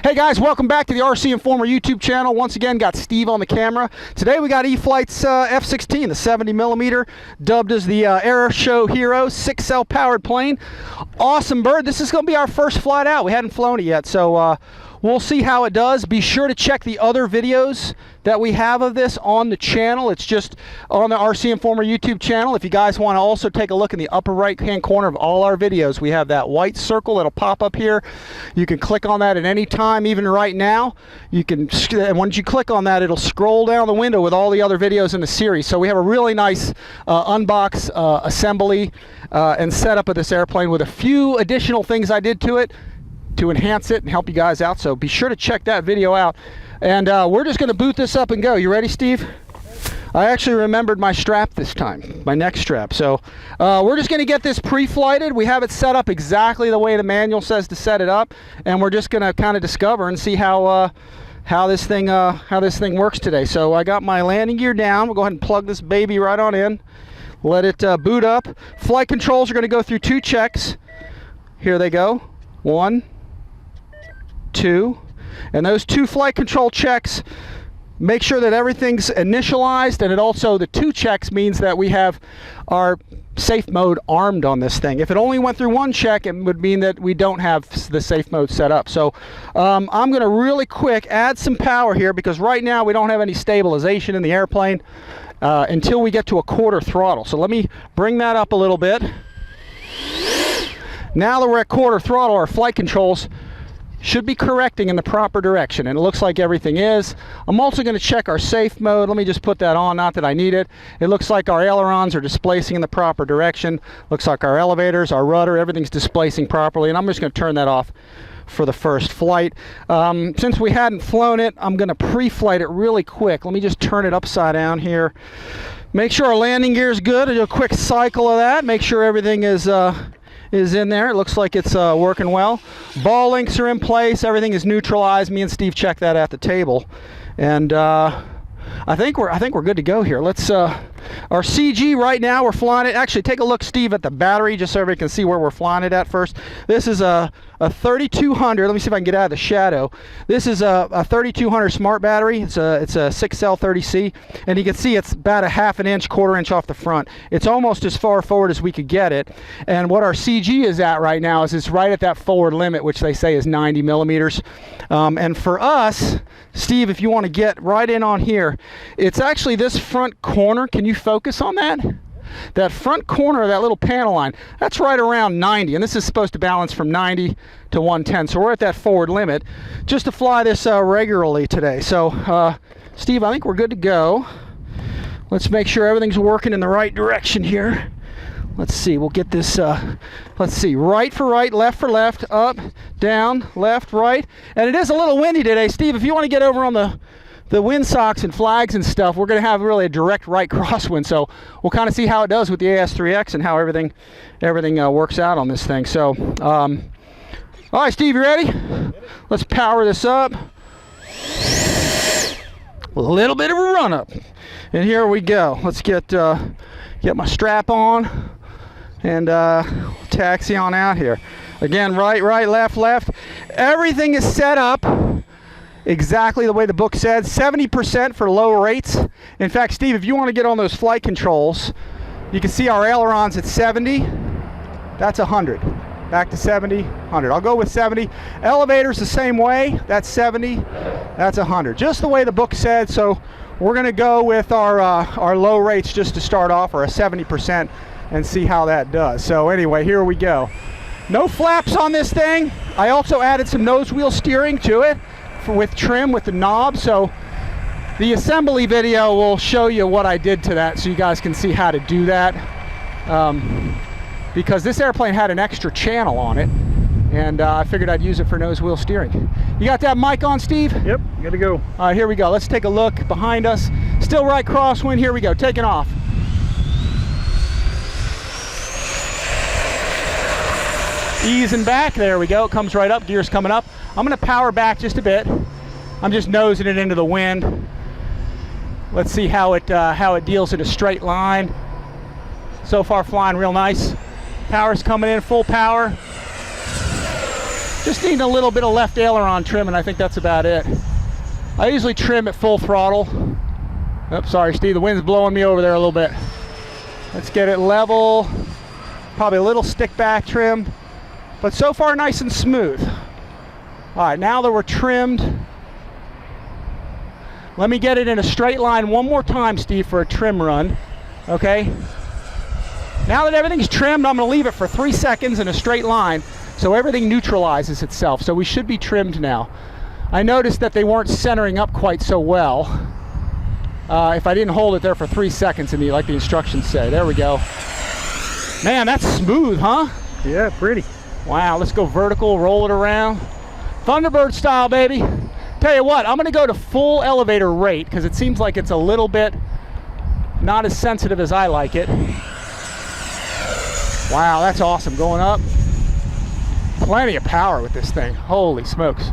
Hey guys, welcome back to the RC Informer YouTube channel. Once again, got Steve on the camera. Today we got E-flite's F-16, the 70mm, dubbed as the Air Show Hero, 6-cell powered plane. Awesome bird. This is going to be our first flight out. We hadn't flown it yet, so we'll see how it does. Be sure to check the other videos that we have of this on the channel. It's just on the RC Informer YouTube channel. If you guys want to also take a look in the upper right hand corner of all our videos, we have that white circle that'll pop up here. You can click on that at any time, even right now. You can, and once you click on that, it'll scroll down the window with all the other videos in the series. So we have a really nice unbox, assembly, and setup of this airplane with a few additional things I did to it to enhance it and help you guys out. So be sure to check that video out. And we're just going to boot this up and go. You ready, Steve? I actually remembered my strap this time, my neck strap. So we're just going to get this pre-flighted. We have it set up exactly the way the manual says to set it up, and we're just going to kind of discover and see how this thing works today. So I got my landing gear down. We'll go ahead and plug this baby right on in. Let it boot up. Flight controls are going to go through 2 checks. Here they go. 1, 2. And those 2 flight control checks make sure that everything's initialized, and it also, the 2 checks means that we have our safe mode armed on this thing. If it only went through 1 check, it would mean that we don't have the safe mode set up. So I'm going to really quick add some power here, because right now we don't have any stabilization in the airplane until we get to a 1/4 throttle. So let me bring that up a little bit. Now that we're at 1/4 throttle, our flight controls should be correcting in the proper direction, and it looks like everything is. I'm also going to check our safe mode. Let me just put that on, not that I need it. It looks like our ailerons are displacing in the proper direction. Looks like our elevators, our rudder, everything's displacing properly, and I'm just going to turn that off for the first flight. Since we hadn't flown it, I'm going to pre-flight it really quick. Let me just turn it upside down here. Make sure our landing gear is good. I'll do a quick cycle of that. Make sure everything is in there. It looks like it's working well. Ball links are in place. Everything is neutralized. Me and Steve checked that at the table, and I think we're good to go here. Let's our CG right now, we're flying it. Actually, take a look, Steve, at the battery, just so everybody can see where we're flying it at first. This is a 3200. Let me see if I can get out of the shadow. This is a 3200 smart battery. It's a 6-cell 30C, and you can see it's about a 1/2 inch, 1/4 inch off the front. It's almost as far forward as we could get it. And what our CG is at right now is it's right at that forward limit, which they say is 90 millimeters. And for us, Steve, if you want to get right in on here, it's actually this front corner. Can you focus on that? That front corner of that little panel line, that's right around 90, and this is supposed to balance from 90 to 110, so we're at that forward limit just to fly this regularly today. So Steve, I think we're good to go. Let's make sure everything's working in the right direction here. Let's see, we'll get this, let's see, right for right, left for left, up, down, left, right. And it is a little windy today. Steve, if you want to get over on the windsocks and flags and stuff, we're going to have really a direct right crosswind. So we'll kind of see how it does with the AS3X and how everything works out on this thing. So, all right, Steve, you ready? Let's power this up. A little bit of a run up. And here we go. Let's get my strap on and taxi on out here. Again, right, right, left, left. Everything is set up exactly the way the book said. 70% for low rates. In fact, Steve, if you want to get on those flight controls, you can see our ailerons at 70. That's 100. Back to 70, 100. I'll go with 70. Elevators the same way. That's 70. That's 100. Just the way the book said. So we're going to go with our low rates just to start off, or a 70%, and see how that does. So anyway, here we go. No flaps on this thing. I also added some nose wheel steering to it with trim with the knob. So the assembly video will show you what I did to that, so you guys can see how to do that. Because this airplane had an extra channel on it, and I figured I'd use it for nose wheel steering. You got that mic on, Steve? Yep, good to go. All right, here we go. Let's take a look behind us. Still right crosswind. Here we go. Taking off. Easing back. There we go. It comes right up. Gear's coming up. I'm going to power back just a bit. I'm just nosing it into the wind. Let's see how it deals in a straight line. So far, flying real nice. Power's coming in full power. Just need a little bit of left aileron trim, and I think that's about it. I usually trim at full throttle. Oops, sorry, Steve, the wind's blowing me over there a little bit. Let's get it level. Probably a little stick back trim, but so far nice and smooth. All right, now that we're trimmed, let me get it in a straight line one more time, Steve, for a trim run, okay? Now that everything's trimmed, I'm gonna leave it for 3 seconds in a straight line so everything neutralizes itself. So we should be trimmed now. I noticed that they weren't centering up quite so well. If I didn't hold it there for 3 seconds, like the instructions say. There we go. Man, that's smooth, huh? Yeah, pretty. Wow, let's go vertical, roll it around. Thunderbird style, baby. Tell you what, I'm gonna go to full elevator rate because it seems like it's a little bit not as sensitive as I like it. Wow, that's awesome. Going up. Plenty of power with this thing. Holy smokes.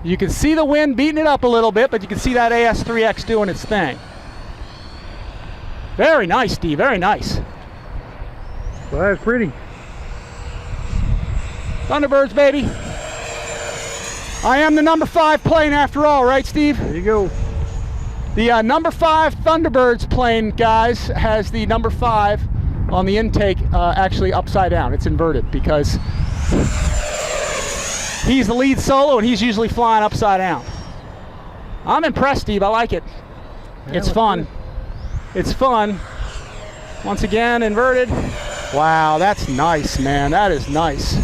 You can see the wind beating it up a little bit, but you can see that AS3X doing its thing. Very nice, Steve, very nice. Well, that's pretty. Thunderbirds, baby. I am the number 5 plane after all, right, Steve? There you go. The number 5 Thunderbirds plane, guys, has the number 5 on the intake actually upside down. It's inverted because he's the lead solo and he's usually flying upside down. I'm impressed, Steve. I like it. Yeah, it's fun. Good. It's fun. Once again, inverted. Wow, that's nice, man. That is nice.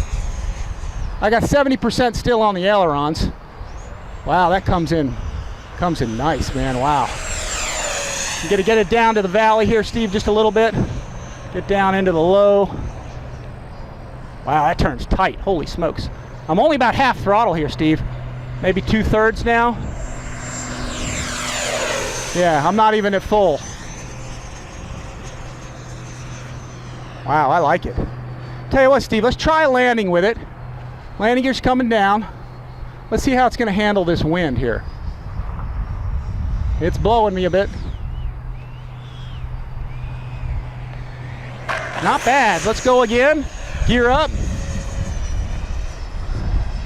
I got 70% still on the ailerons. Wow, that comes in nice, man. Wow. I'm gonna get it down to the valley here, Steve, just a little bit. Get down into the low. Wow, that turns tight. Holy smokes. I'm only about half throttle here, Steve. Maybe 2/3 now. Yeah, I'm not even at full. Wow, I like it. Tell you what, Steve, let's try landing with it. Landing gear's coming down. Let's see how it's gonna handle this wind here. It's blowing me a bit. Not bad. Let's go again. Gear up.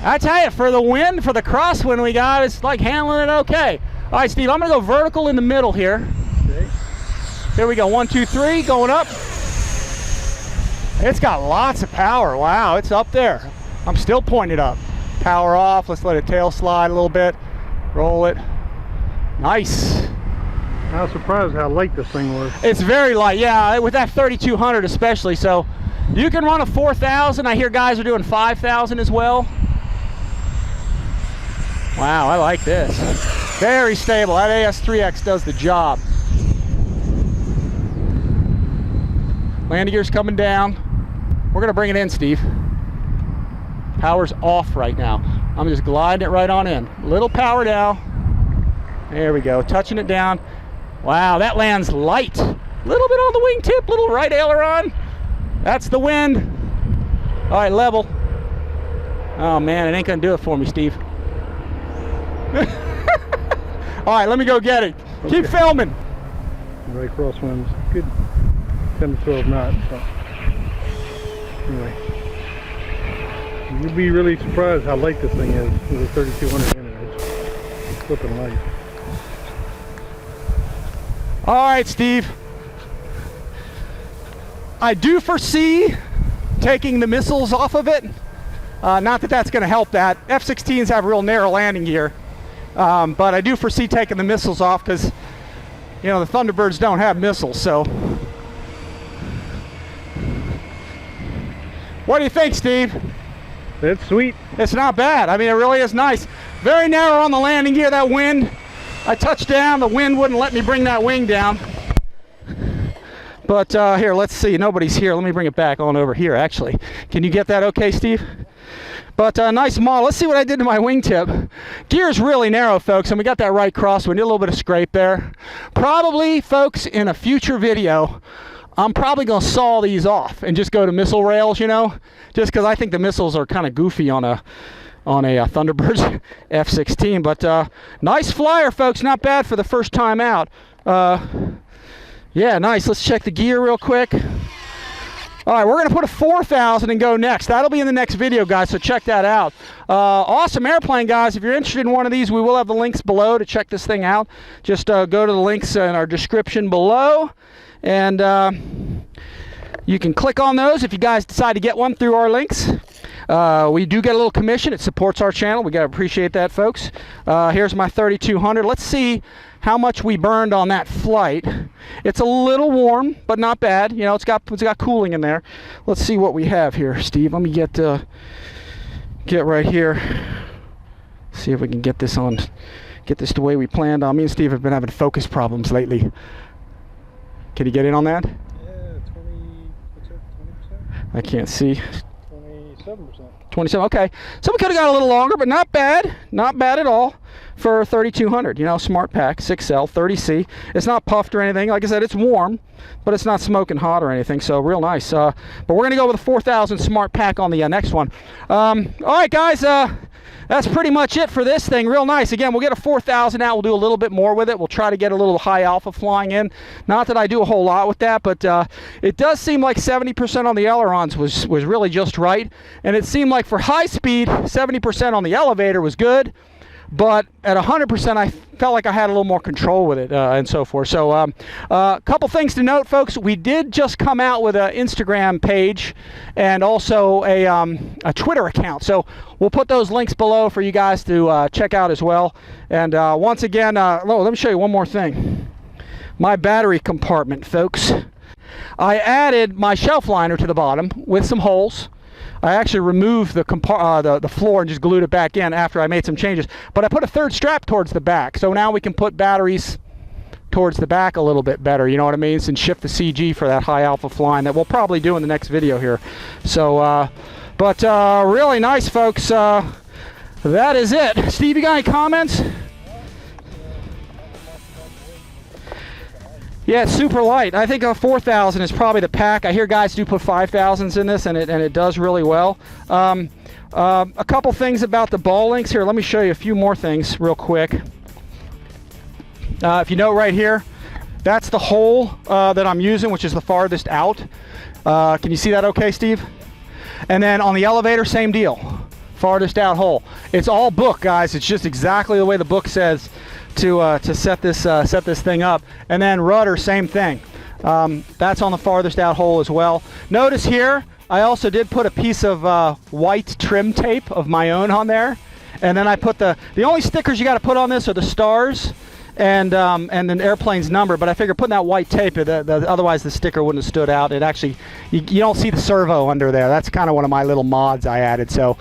I tell you, for the wind, for the crosswind we got, it's like handling it okay. All right, Steve, I'm gonna go vertical in the middle here. Okay. Here we go, 1, 2, 3, going up. It's got lots of power. Wow, it's up there. I'm still pointed up. Power off. Let's let it tail slide a little bit. Roll it. Nice. I was surprised how light this thing was. It's very light, yeah, with that 3200 especially. So you can run a 4000. I hear guys are doing 5000 as well. Wow, I like this. Very stable. That AS3X does the job. Landing gear's coming down. We're gonna bring it in, Steve. Power's off right now. I'm just gliding it right on in. Little power now. There we go, touching it down. Wow, that lands light. Little bit on the wingtip, little right aileron. That's the wind. All right, level. Oh man, it ain't gonna do it for me, Steve. All right, let me go get it. Okay. Keep filming. Right crosswinds, good 10 to 12 knots. So. Anyway, you'll be really surprised how light this thing is with a 3200 in it. It's flipping light. All right, Steve. I do foresee taking the missiles off of it. Not that that's going to help that. F-16s have real narrow landing gear. But I do foresee taking the missiles off because, you know, the Thunderbirds don't have missiles, so. What do you think, Steve? It's sweet. It's not bad. I mean, it really is nice. Very narrow on the landing gear, that wind. I touched down, the wind wouldn't let me bring that wing down. But here, let's see, nobody's here. Let me bring it back on over here, actually. Can you get that okay, Steve? But nice model. Let's see what I did to my wingtip. Gear is really narrow, folks, and we got that right crosswind. Did a little bit of scrape there. Probably, folks, in a future video, I'm probably going to saw these off and just go to missile rails, you know, just because I think the missiles are kind of goofy on a Thunderbird F-16. But nice flyer, folks. Not bad for the first time out. Yeah, nice. Let's check the gear real quick. All right, we're going to put a 4,000 and go next. That'll be in the next video, guys, so check that out. Awesome airplane, guys. If you're interested in one of these, we will have the links below to check this thing out. Just go to the links in our description below, and you can click on those if you guys decide to get one through our links. We do get a little commission. It supports our channel. We got to appreciate that, folks. Here's my 3200. Let's see how much we burned on that flight. It's a little warm, but not bad. You know, it's got cooling in there. Let's see what we have here, Steve. Let me get right here. See if we can get this the way we planned. Me and Steve have been having focus problems lately. Can you get in on that? Yeah, 20%. I can't see. 27%. 27. Okay, so we could have got a little longer, but not bad at all for 3200. You know, smart pack, 6L, 30C. It's not puffed or anything. Like I said, it's warm, but it's not smoking hot or anything. So real nice. But we're gonna go with a 4000 smart pack on the next one. All right, guys. That's pretty much it for this thing. Real nice. Again, we'll get a 4,000 out. We'll do a little bit more with it. We'll try to get a little high alpha flying in. Not that I do a whole lot with that, but it does seem like 70% on the ailerons was really just right. And it seemed like for high speed, 70% on the elevator was good. But at 100%, I felt like I had a little more control with it and so forth. So a couple things to note, folks. We did just come out with an Instagram page and also a Twitter account. So we'll put those links below for you guys to check out as well. And once again, let me show you one more thing. My battery compartment, folks. I added my shelf liner to the bottom with some holes. I actually removed the floor and just glued it back in after I made some changes. But I put a third strap towards the back, so now we can put batteries towards the back a little bit better, you know what I mean? And shift the CG for that high alpha flying that we'll probably do in the next video here. So, but really nice, folks. That is it. Steve, you got any comments? Yeah, it's super light. I think a 4,000 is probably the pack. I hear guys do put 5,000s in this, and it does really well. A couple things about the ball links here. Let me show you a few more things real quick. If you note right here, that's the hole that I'm using, which is the farthest out. Can you see that okay, Steve? And then on the elevator, same deal. Farthest out hole. It's all book, guys. It's just exactly the way the book says to set this thing up. And then rudder, same thing. That's on the farthest out hole as well. Notice here, I also did put a piece of white trim tape of my own on there. And then I put the only stickers you got to put on this are the stars and then airplane's number. But I figured putting that white tape, otherwise the sticker wouldn't have stood out. It actually, you don't see the servo under there. That's kind of one of my little mods I added. So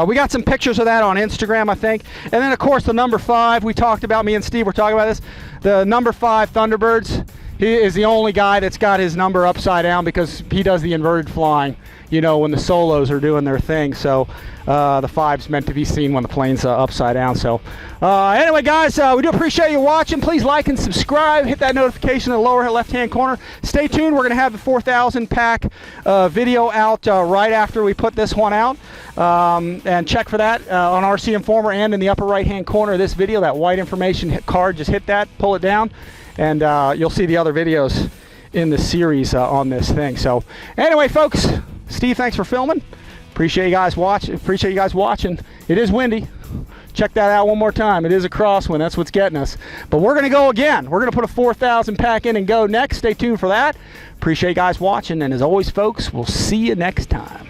we got some pictures of that on Instagram, I think. And then of course the number 5 we talked about. Me and Steve were talking about this. The number 5 Thunderbirds. He is the only guy that's got his number upside down because he does the inverted flying, you know, when the solos are doing their thing. So the 5's meant to be seen when the plane's upside down. So anyway, guys, we do appreciate you watching. Please like and subscribe. Hit that notification in the lower left-hand corner. Stay tuned. We're going to have the 4,000 pack video out right after we put this one out. And check for that on RC Informer and in the upper right-hand corner of this video. That white information card, just hit that, pull it down. And you'll see the other videos in the series on this thing. So anyway, folks, Steve, thanks for filming. Appreciate you guys watching. It is windy. Check that out one more time. It is a crosswind. That's what's getting us. But we're going to go again. We're going to put a 4,000 pack in and go next. Stay tuned for that. Appreciate you guys watching. And as always, folks, we'll see you next time.